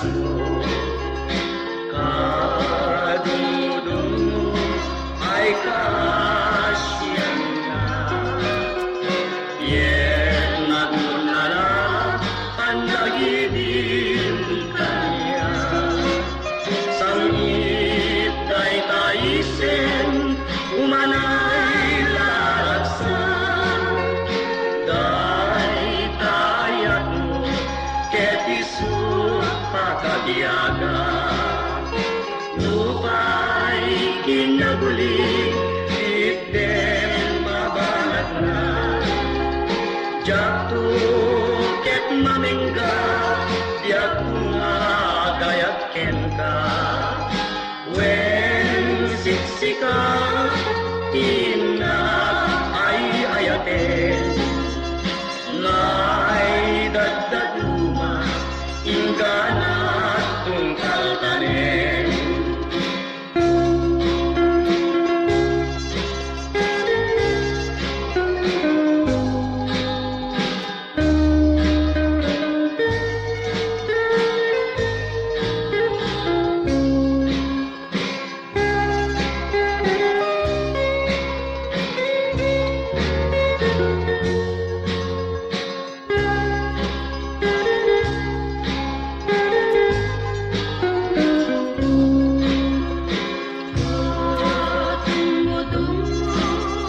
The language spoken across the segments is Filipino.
mo, kadudungo ay kasyan na. Yen nagmunala ang nagibig kanya, sangit day taisen umanay laragsan. Day tayat mo ket isu pakagiaga, lupay kinaguli itten mabanat na. Jakto ket mamengga diag gayat ken ka, wen siksika ina ay ayaten, ngay dadaduma ingana tungkal tanen.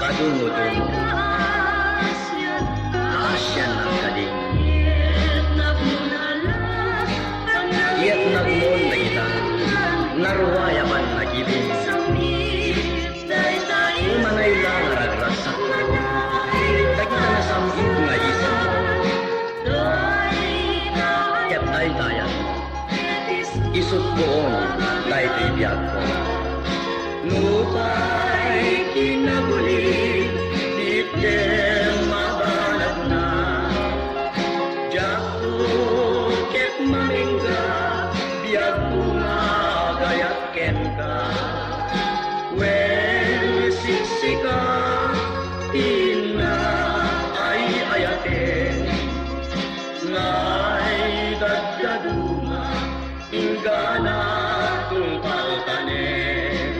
Kadungo-dungo, kasyan ang kading. Iyat nagmon na kita, naruwaya man nagibig. Umanay lang araglasak ko, dagita na samgit nga isip mo. Iyat ay dayan, isut poon, day bibiyag ko. Lupay kinaguli itten mabanat na. Jakto ket mamengga biag gayat ken ka, wen siksika tina ay ayaten, ngay dadaduma ingana tungkal tanen.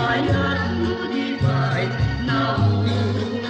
Ayat mo di ba'y nahuhuli?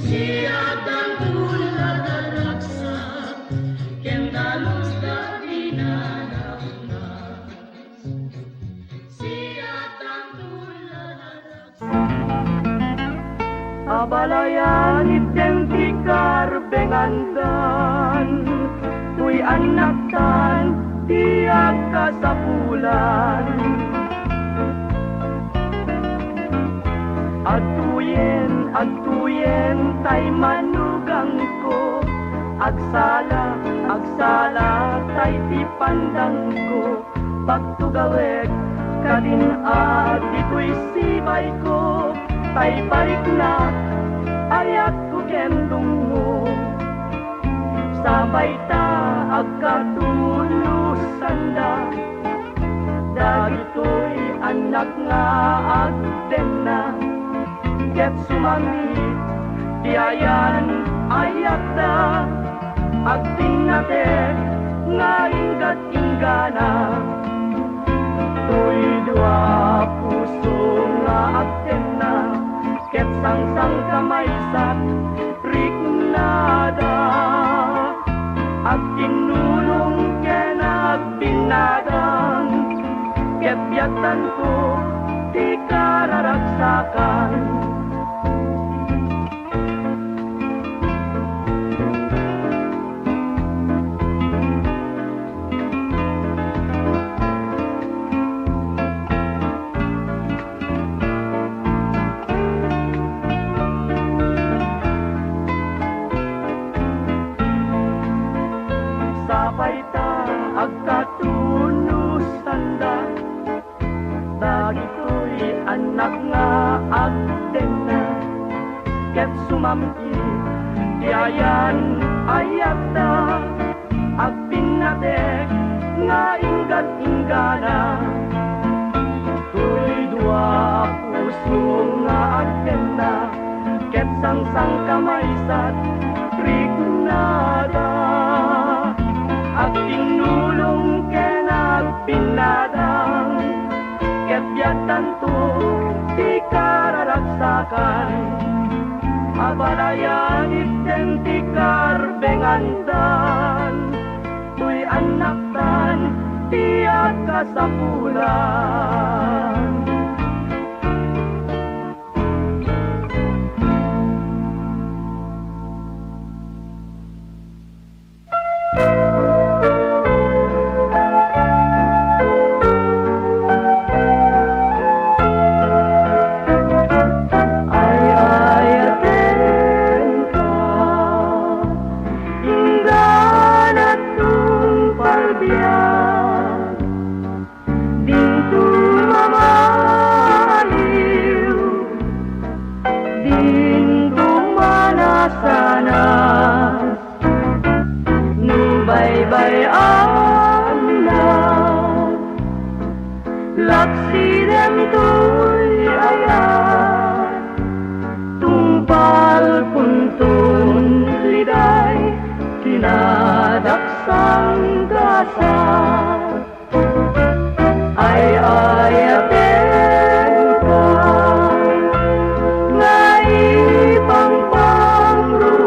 Siya tanggulan na raksa, kendalos na dinanapnas. Siya tanggulan na raksa. Abalayan identikar bengandan, tuy anak tan tiyak kasapulan. Atuyen tay manugang ko, agsala tay ti pandang ko. Pagtugawek kadin at ito'y sibay ko, tay balik na ayat ko kendong mo. Sabay ta agkatulusan da, dagito'y anak nga agden na. Ket sumami diayan ayat da, agtinate nga inggat inggana. Tuy dua puso nga agden na, ket sang kamaysat rignada. Agtinulong ken agbinadang, ket biyatan ko di kararagsakan. Sabay ta agkatunusan da, dagito'y anak nga agden na. Ket sumamki diayan ayat da, agpinatek nga inggat inggana. Tuy dua puso nga agden na, ket sang kamaysat rignada. Agtinulong ken agpinadang, ket biyatan to di kararagsakan. Abalayan identikar bengandan, tuy anak tan tiyak kasapulan. Laksidem to'y ayat, tumpal puntun liday, kinadaksang kasat. Ay ayaten ka, nga ipang pangruan.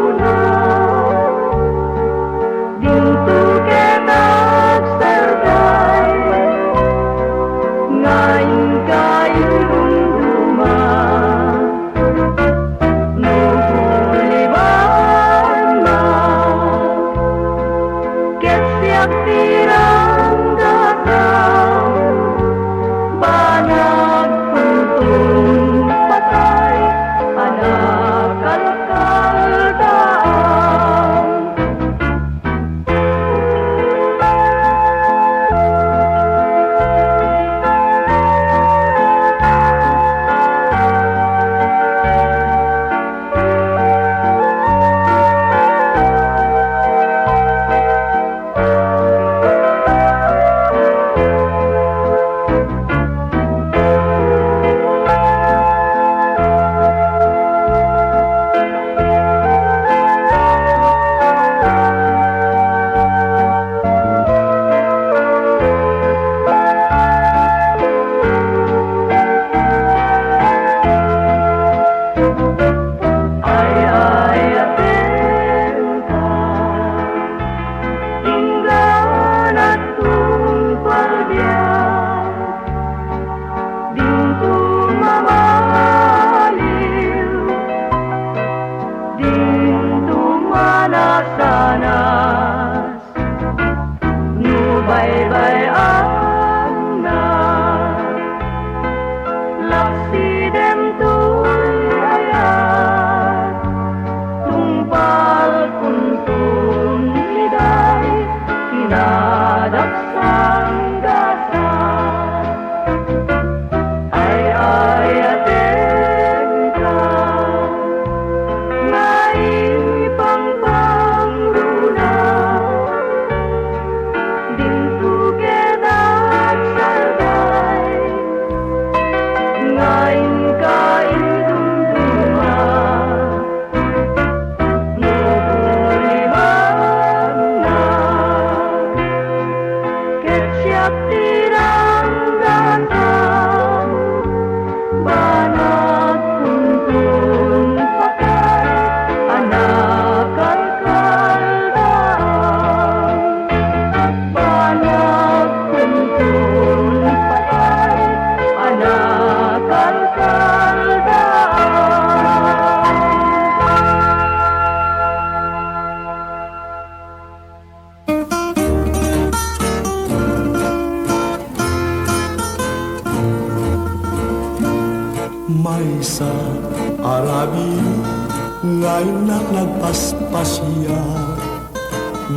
Ngayon at nagpaspasya,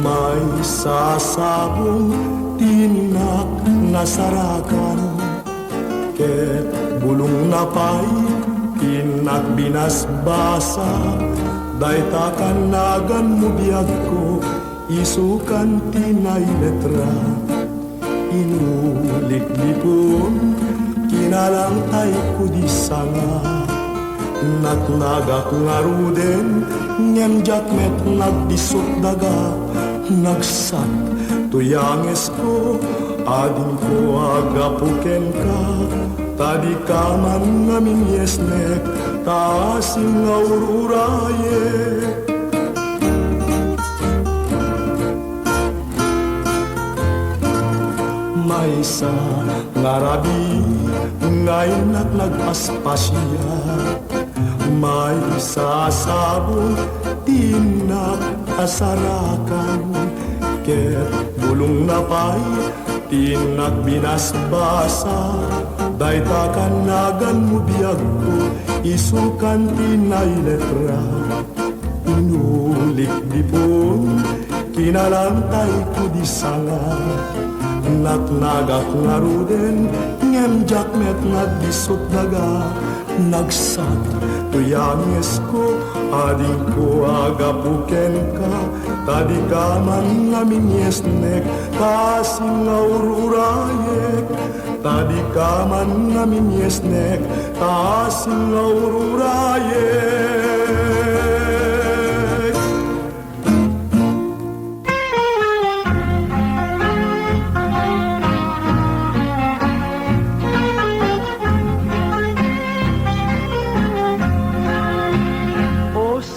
may sasabong tinak na sarakan. Ket bulong na pa'y tinak binasbasa, day takanagan mo biyag ko, isukan tinay letra. Inulik di pun, kinalang tay ko di sanga. Natnagak nga ruden, ngem jakmet nagdisot daga. Nagsat tuyanges ko, ading ko agapuken ka. Tadi ka man namin yesnek, taasim nga ururaye. May sa ngarabi, ngayon at nagpaspasya. May sasabong tinak asarakan. Ket bulong na pa'y tinak binasbasa, day takanagan mo biyag ko, isukan tinay letra. Inulik di pun, kinalantay ko di sanga. Natnagak nga ruden, ngem jakmet nagdisot daga. Nagsat tuyanges ko, ading ko agapuken ka. Tadi ka man namin yesnek, kasim nga ururayek. Tadi ka man namin yesnek, kasim nga ururayek.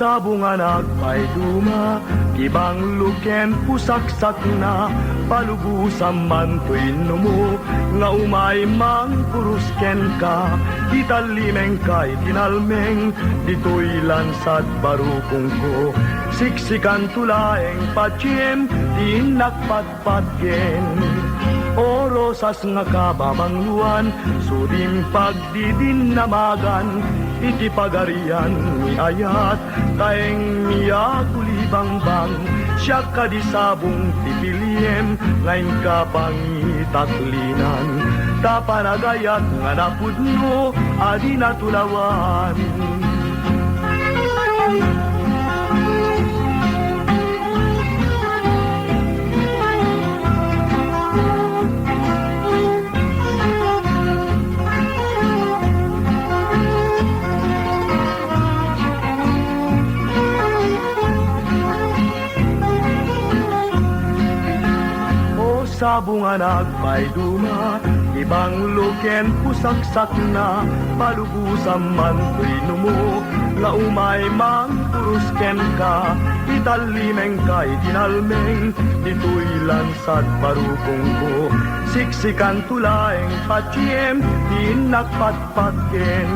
Sabong anak pa'y duma, ibang luken pusaksak na, palubusan man to'y numu, nga umay mang purusken ka, italimeng ka'y tinalmeng, dito'y lansad barukong ko, siksikan tulaeng patsiem, tinakpatpatgen. O rosas nga kababangluan, sudim pagdidinamagan, iti pagarian ni ayat, kaeng niya kulibangbang, siya kadisabong tipiliem, ngayon ka pangitaklinan, tapanagayat nga napudno, adi natulawan. Sabong anak pa'y duma, ibang luken pusaksak na, palubusan man to'y numu, nga umay mang purusken ka, italimeng ka'y tinalmeng, dito'y lansad barukong ko, siksikan tulaeng patsiem, tinakpatpatken.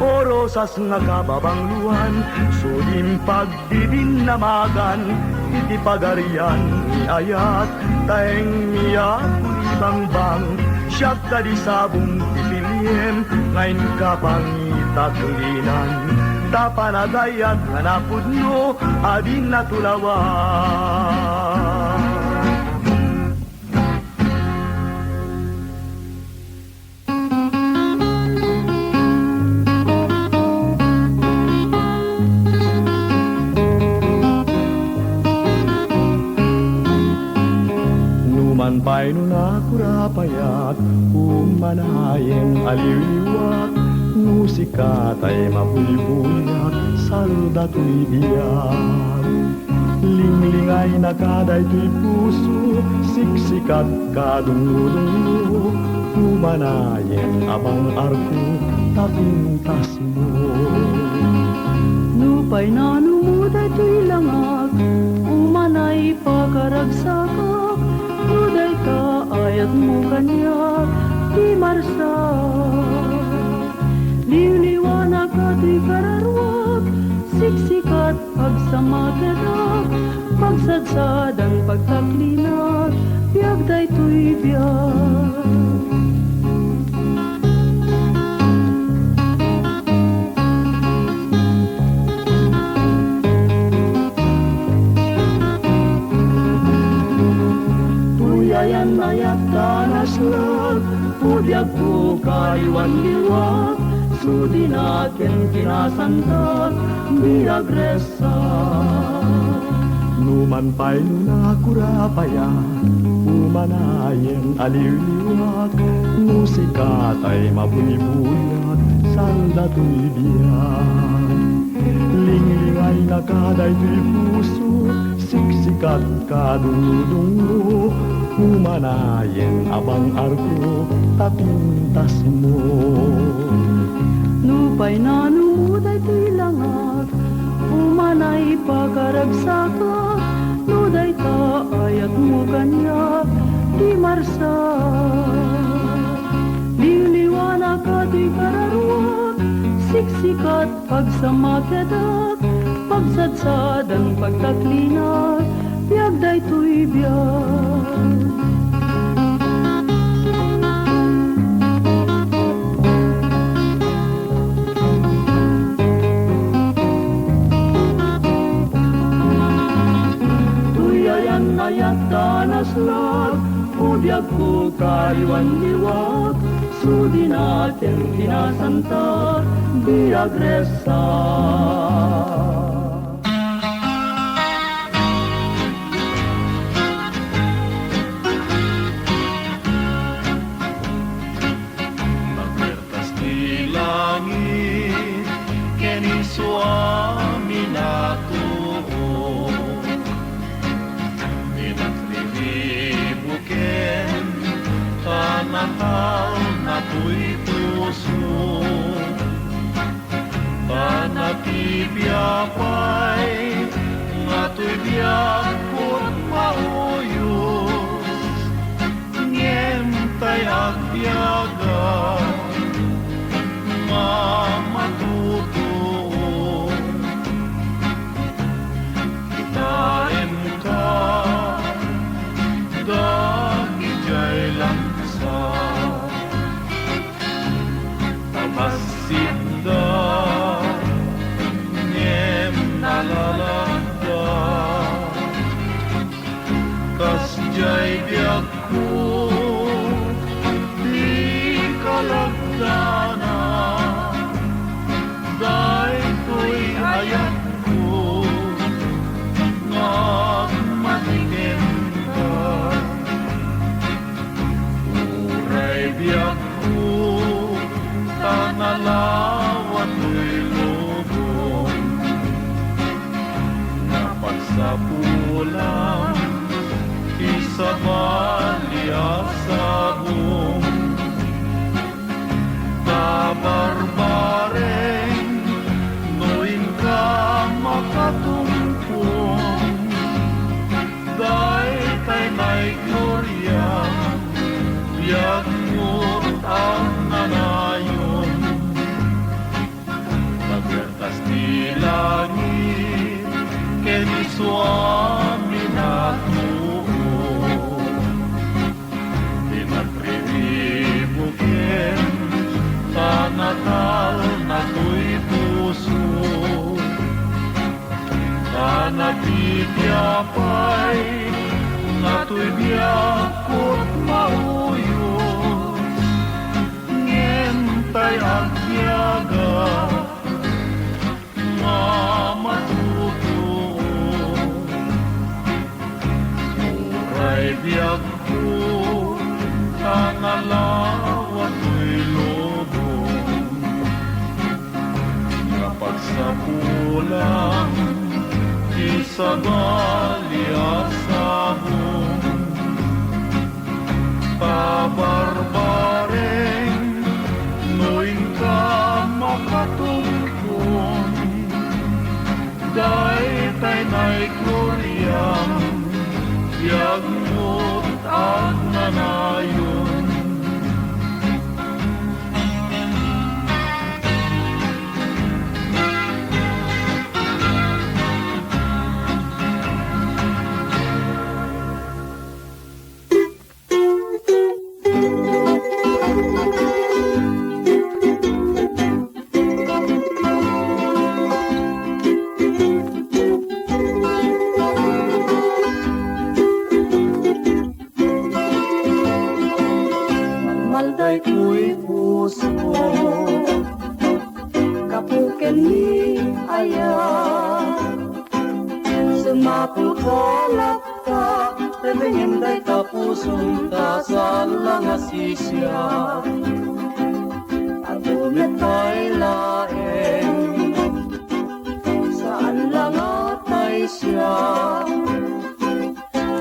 O rosas nga kababangluan, sudim pagdidinamagan, iti pagarian ni ayat, taeng niya kulibangbang, siya kadisabong pipiliem, ngayon ka pangitaklinan, tapanagayat nga napudno, ading natulawan. Pa'y nunakurapayat, umanayem aliwiwat, nusikatay mapulibuyat, salda to'y biyak. Linglingay na kaday to'y puso, siksikat kadungudungo, umanayem abang arko, tapintas mo. Nupay na numuday to'y langak, umanay pagkaragsakak, uday ka ayat mo kanya, di marsa. Liwliwanag at di kararwag, siksikat pagsamagerak, pagsadsad ang pagtaklinat, biyag day to'y biyag. naslag, Udyag po kayuan liwag, Sudi natin kinasantag, Miagresa. Numan pa'y nakurapaya, umanayen aliliwag, musika tay mabunibuyag, sanda to'y biyan. Linglingay na kaday to'y puso, siksikat kadungdungo, umanayen abang arko, tapintas mo. Nupay na numuday to'y langag, Umanay pagkaragsaga, Nuday ta ayat mo kanya, Di marsa. Diliwanag ka to'y kararwag, Siksikat pagsamakedak, Pagsadsadang pagtaklinag, Biyagday to'y biyag. Ayat tanaslag, Udyag ko kayuan liwag, Sudi natin kinasantag, Biagresa. Magpertas di langit, Keni suami natuo, Buken tanahal na to'y puso, Panatibiyapay nga to'y biyakot mauyos, Ngentay agbiyaga nga matutuo, Kitaen ka dagijay langsa, Tabasinda ngem nalalanda, Kasjay biyak ko di kalagdana, Day ko'y ayat ko nga matingin ka, biyak ko, tanalawan mo'y lubong, Napagsapulang, isabali asabong, Kabarbareng, nuin ka makatungkong, Day kay may gloria, Biyak mo ang nanayon, Magpertas di langit, Keni suami natuo, Pinatribuken, Tanatal na to'y puso, Panatibiyapay nga to'y biyakot mauyos, Ngentay agbiyaga nga matutuo, Uray biyag ko, tangalawat ko'y lubong, Napagsapulang, isabali asabong, Kabarbareng, nuin ka makatungkong, Day kay na'y gloryang, Biyag mo't ang nanayon. Sumapulkalap ka, tabingin day tapusun ta sa langasisya. At umit ay laeng, saan lang atay siya.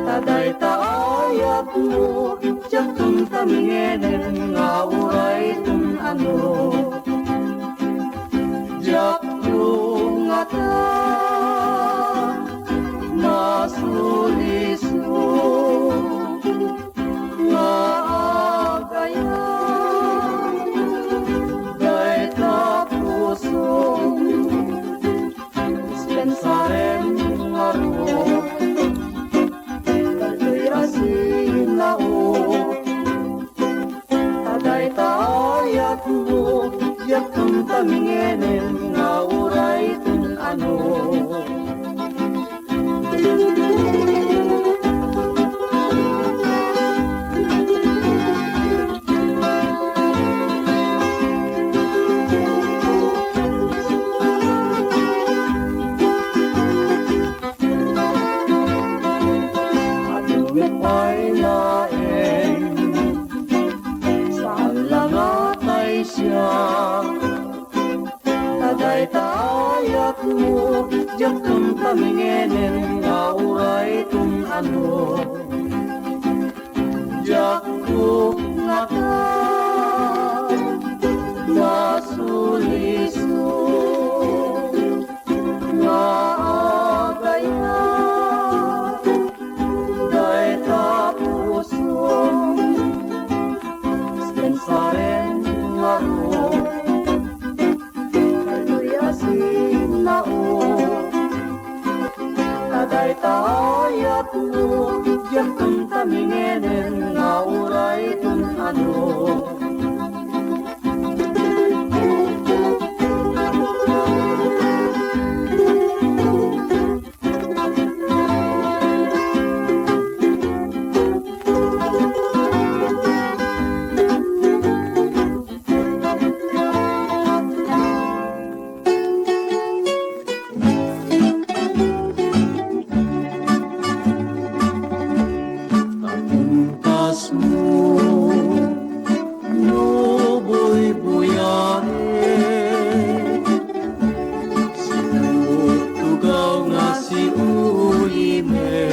Taday taayat mo, tiyak tung tamingenen, nga uray tung ano. Tiyak tung ata, masuliso, nga agaya, day tapusong, dispensarem nga ro, kadoy asin lao, taday taayat mo, yak kang tamingenen, nga uray kung ano. Ay laeng, saan lang atay siya. Taday taayat mo, diyak kang tamingenen, nga uray kung ano. Diyak ko nga ka, masuliso, nga agaya. Dispensaren nga ro, kadoy asin lao, taday taayat mo, diyak kang tamingenen, nga uray kung ano. Tapuntas mo, nuboy buyahe, sinutugaw nga si ulime,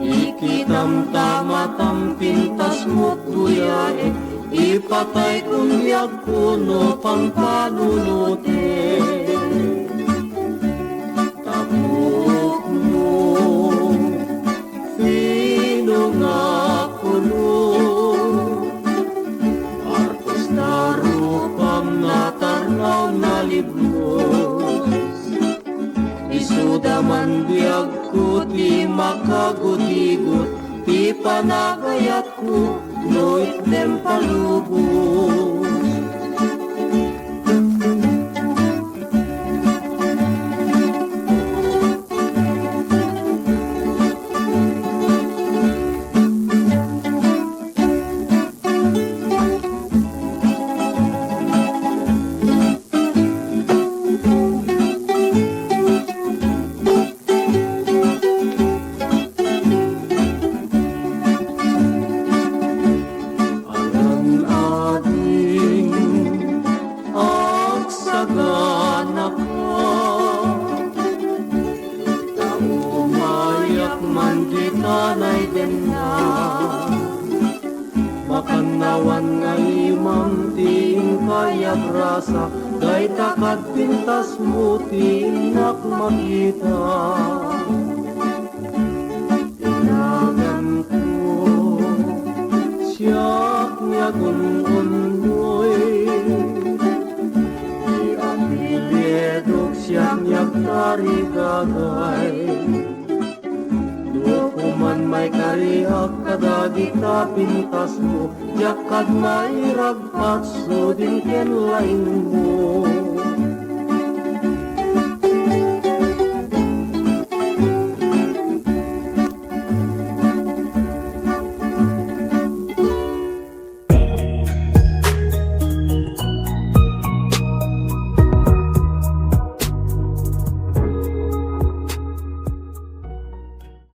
ikitamtama pintas mo't buyahe, ipatay kung yag puno pang panunute. Tapok mo, sino nga kulo, artos na rupam na tarnaw na libros. Isudaman biyag ko ti makagutigot, ti panagayat ko noit dem palubos. Manditanay din na makanawan nga imam ting kayag rasa, gay takad pintas mo tinak makita. Tinagan ko siyak niya gungundoy, di ambiledok siyak niya karigagay. Kuman may karihak kadagi ka pintas mo, yakad may ragpat so din ken lain mo.